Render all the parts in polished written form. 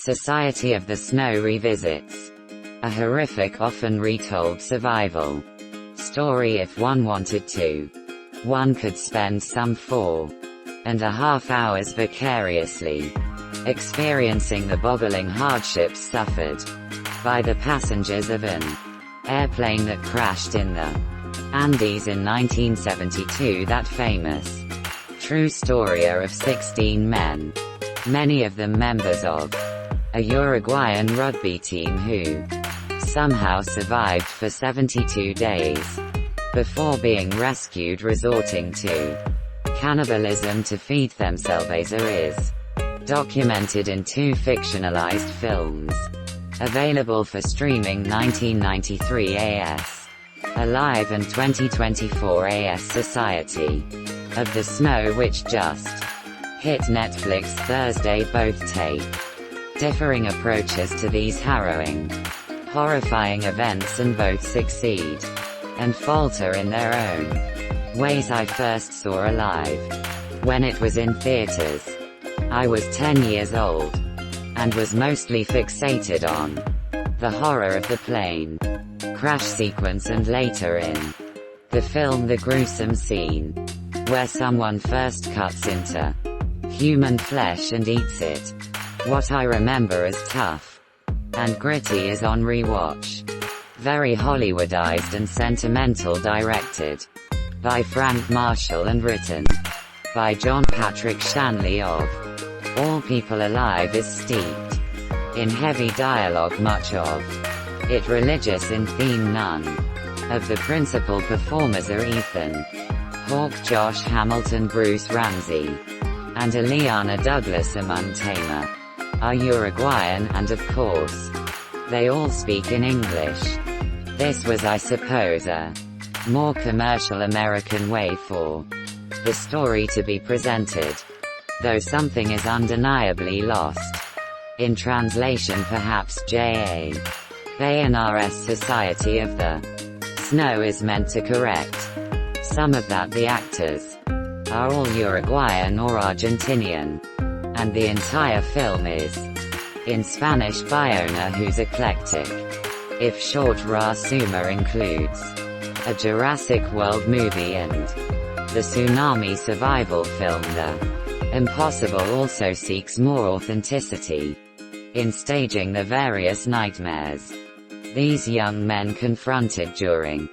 Society of the Snow revisits a horrific, often retold survival story. If one wanted to, one could spend some 4.5 hours vicariously experiencing the boggling hardships suffered by the passengers of an airplane that crashed in the Andes in 1972. That famous true story of 16 men, many of them members of a Uruguayan rugby team who somehow survived for 72 days before being rescued, resorting to cannibalism to feed themselves, is documented in 2 fictionalized films available for streaming: 1993 AS Alive and 2024 AS Society of the Snow, which just hit Netflix Thursday. Both take differing approaches to these harrowing, horrifying events, and both succeed and falter in their own ways. I first saw Alive when it was in theaters. I was 10 years old, and was mostly fixated on the horror of the plane crash sequence, and later in the film the gruesome scene where someone first cuts into human flesh and eats it. What I remember as tough and gritty is on rewatch very Hollywoodized and sentimental, directed by Frank Marshall and written by John Patrick Shanley. Of all people, Alive is steeped in heavy dialogue, much of it religious in theme. None of the principal performers are Ethan Hawke, Josh Hamilton, Bruce Ramsey, and Ileana Douglas among Tamer are Uruguayan, and of course, they all speak in English. This was, I suppose, a more commercial American way for the story to be presented, though something is undeniably lost in translation. Perhaps J.A. Bayonar's Society of the Snow is meant to correct some of that. The actors are all Uruguayan or Argentinian, and the entire film is in Spanish. Bayona, whose eclectic, if short resume includes a Jurassic World movie and the tsunami survival film The Impossible, also seeks more authenticity in staging the various nightmares these young men confronted during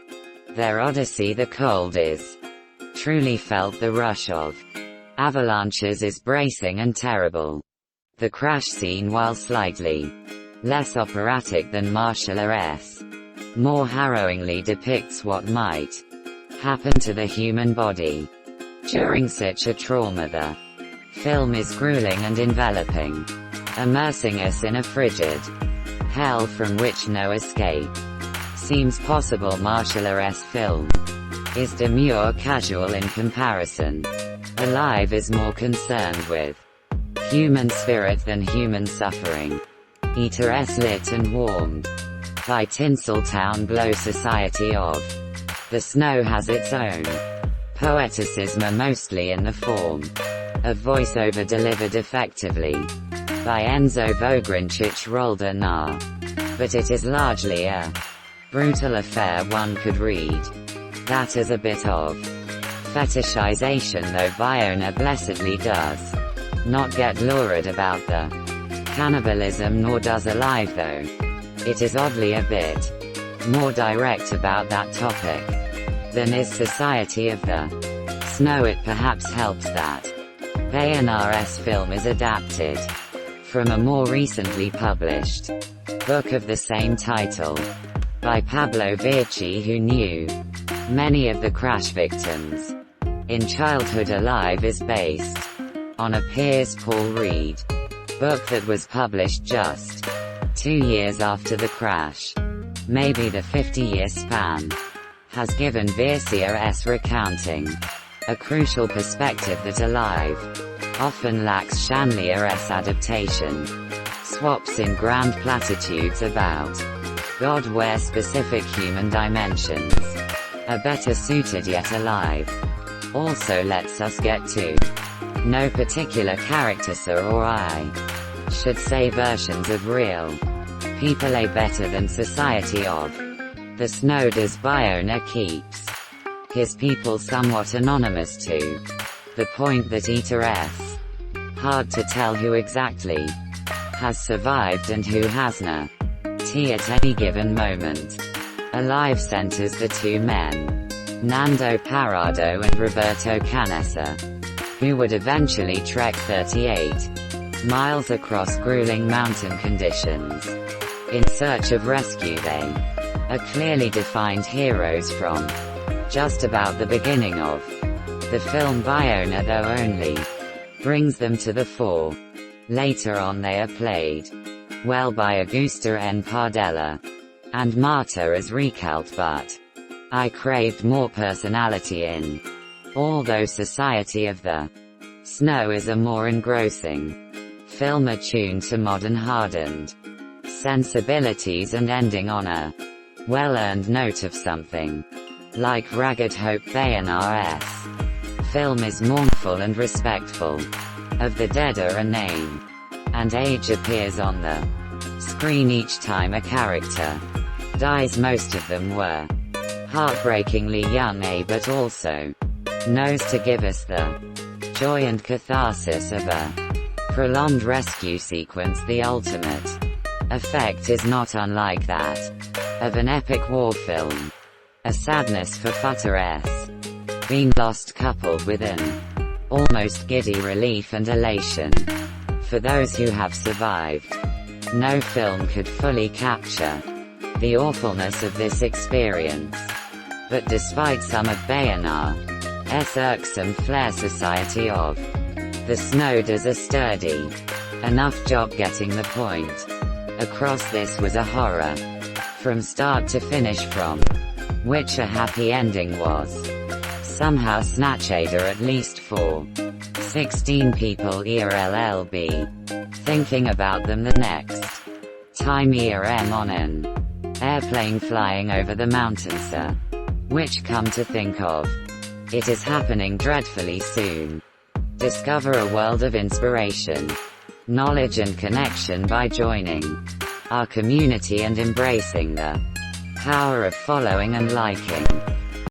their odyssey. The cold is truly felt. The rush of avalanches is bracing and terrible. The crash scene, while slightly less operatic than Martial Arrest, more harrowingly depicts what might happen to the human body during such a trauma. The film is grueling and enveloping, immersing us in a frigid hell from which no escape seems possible. Martial Arrest film is demure, casual in comparison. Alive is more concerned with human spirit than human suffering. Eater S lit and warmed by Tinseltown Glow. Society of the Snow has its own poeticism, mostly in the form of voiceover delivered effectively by Enzo Vogrinchich Rolda Na. But it is largely a brutal affair. One could read that as a bit of fetishization, though Bayona blessedly does not get lurid about the cannibalism, nor does Alive, though it is oddly a bit more direct about that topic than is Society of the Snow. It perhaps helps that Bayonar's film is adapted from a more recently published book of the same title by Pablo Virchi, who knew many of the crash victims in childhood. Alive is based on a Piers Paul Reed book that was published just 2 years after the crash. Maybe the 50-year span has given Virchi's recounting a crucial perspective that Alive often lacks. Shanley's adaptation swaps in grand platitudes about God where specific human dimensions are better suited, yet Alive also lets us get to no particular character. Sir or I should say versions of real people a better than society of. The snow does Bayona keeps his people somewhat anonymous to the point that Eater S. Hard to tell who exactly has survived and who hasn't. T at any given moment. Alive centers the two men, Nando Parrado and Roberto Canessa, who would eventually trek 38 miles across grueling mountain conditions in search of rescue. They are clearly defined heroes from just about the beginning of the film. Bayona, though, only brings them to the fore. Later on they are played well by Augusta N. Pardella and Marta as Recalt, but I craved more personality in Although Society of the Snow is a more engrossing film attuned to modern hardened sensibilities and ending on a well-earned note of something like Ragged Hope. Bayonar's film is mournful and respectful of the dead. A name and age appears on the screen each time a character dies. Most of them were heartbreakingly young, but also knows to give us the joy and catharsis of a prolonged rescue sequence. The ultimate effect is not unlike that of an epic war film. A sadness for Futter S. being lost, coupled with an almost giddy relief and elation for those who have survived. No film could fully capture the awfulness of this experience. But despite some of Bayonar's irksome flair, Society of the Snow does a sturdy enough job getting the point across. This was a horror from start to finish, from which a happy ending was somehow snatched, at least for 16 people. ERLLB thinking about them the next time ERM on an airplane flying over the mountains, sir. Which, come to think of it, is happening dreadfully soon. Discover a world of inspiration, knowledge and connection by joining our community and embracing the power of following and liking.